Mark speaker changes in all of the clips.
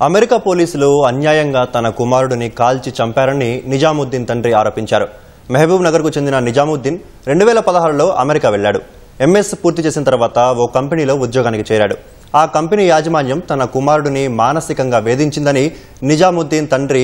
Speaker 1: America పోలీసులు అన్యాయంగా తన కుమారుడిని కాల్చి చంపారని నిజాముద్దీన్ తండ్రి ఆరోపించారు. మహబూబ్ నగర్కు చెందిన నిజాముద్దీన్ 2016లో అమెరికా వెళ్లాడు. ఎంఎస్ పూర్తి చేసిన తర్వాత ఓ కంపెనీలో ఉద్యోగానికి చేరాడు. ఆ కంపెనీ యాజమాన్యం తన కుమారుడిని మానసికంగా వేధించిందని నిజాముద్దీన్ తండ్రి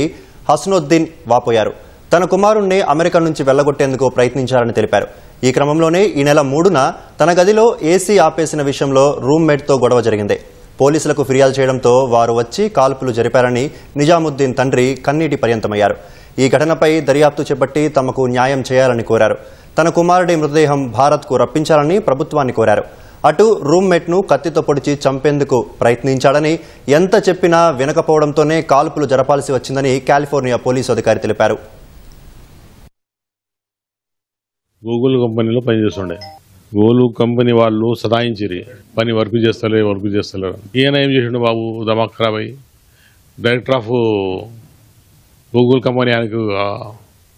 Speaker 1: హసనుద్దీన్ వాపోయారు. తన కుమారుణ్ణి అమెరికా నుంచి వెళ్లగొట్టేందుకు ప్రయత్నించారని తెలిపారు. ఈ క్రమంలోనే ఈ నెల 3న తన గదిలో ఏసీ ఆపేసిన విషయంలో రూమ్మేట్తో గొడవ జరిగింది. పోలీసులకు ఫిర్యాదు చేయడంతో వారు వచ్చి కాల్పులు జరిపారని నిజాముద్దీన్ తండ్రి కన్నీటి పర్యంతమయ్యారు. ఈ ఘటనపై దర్యాప్తు చేపట్టి తమకు న్యాయం చేయాలని కోరారు. తన కుమారుడి మృతదేహం భారత్కు రప్పించాలని ప్రభుత్వాన్ని కోరారు. అటు రూమ్మేట్ను కత్తితో పొడిచి చంపేందుకు ప్రయత్నించాడని, ఎంత చెప్పినా వినకపోవడంతోనే కాల్పులు జరపాల్సి వచ్చిందని కాలిఫోర్నియా పోలీసు అధికారి తెలిపారు.
Speaker 2: గూగుల్ కంపెనీలో పనిచేస్తుండే. గూగుల్ కంపెనీ వాళ్ళు సదాయించిరి, పని వర్క్ చేస్తలేరు. ఈయన ఏం చేసిండు బాబు, దమాక్ ఖరాబ్ అయ్యి డైరెక్టర్ ఆఫ్ గూగుల్ కంపెనీ ఆయనకు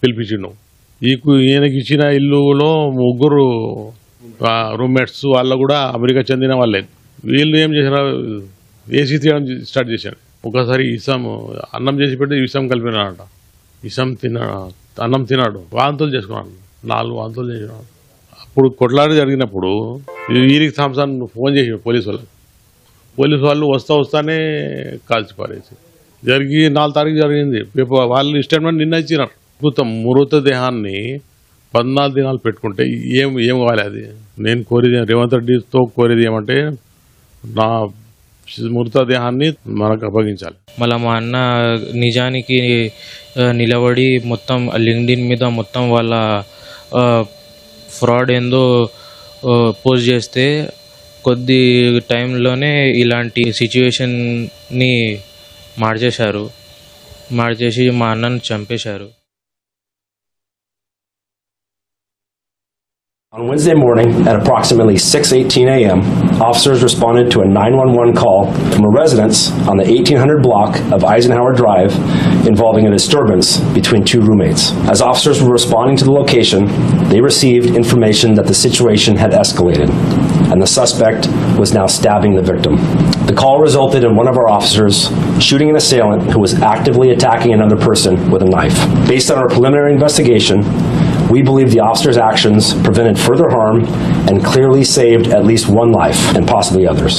Speaker 2: పిలిపించిండు. ఈయనకి ఇచ్చిన ఇల్లులో 3 రూమ్మేట్స్ వాళ్ళు కూడా అమెరికా చెందిన వాళ్ళే. వీళ్ళు ఏం చేసినారు, ఏసీ తీయడం స్టార్ట్ చేశారు. ఒకసారి అన్నం చేసి పెట్టి ఇసం కలిపినాడంట. అన్నం తిన్నాడు, వాంతులు చేసుకున్నాడు, 4 వాంతులు చేసినాడు. అప్పుడు కొట్లాడి జరిగినప్పుడు వీరికి సాంసాన్ ఫోన్ చేసి పోలీసు వాళ్ళు వస్తానే కాల్చి పారేసి జరిగి 4 తారీఖు జరిగింది. వాళ్ళు స్టేట్మెంట్ నిన్న ఇచ్చినారు. మృతదేహాన్ని 14 దినాలు పెట్టుకుంటే ఏం కావాలి? అది నేను కోరేది, రేవంత్ రెడ్డితో కోరేది ఏమంటే నా మృతదేహాన్ని మనకు అప్పగించాలి.
Speaker 3: మళ్ళీ మా అన్న నిజానికి నిలబడి మొత్తం లింక్డ్ఇన్ మీద మొత్తం వాళ్ళ ఫ్రాడ్ ఏందో పోస్ట్ చేస్తే కొద్ది టైంలోనే ఇలాంటి సిచ్యువేషన్ని మార్చేసి మా అన్నను చంపేశారు.
Speaker 4: On Wednesday morning at approximately 6:18 a.m., officers responded to a 911 call from a residence on the 1800 block of Eisenhower Drive involving a disturbance between 2 roommates. As officers were responding to the location, they received information that the situation had escalated and the suspect was now stabbing the victim. The call resulted in one of our officers shooting an assailant who was actively attacking another person with a knife. Based on our preliminary investigation, we believe the officer's actions prevented further harm and clearly saved at least 1 life and possibly others.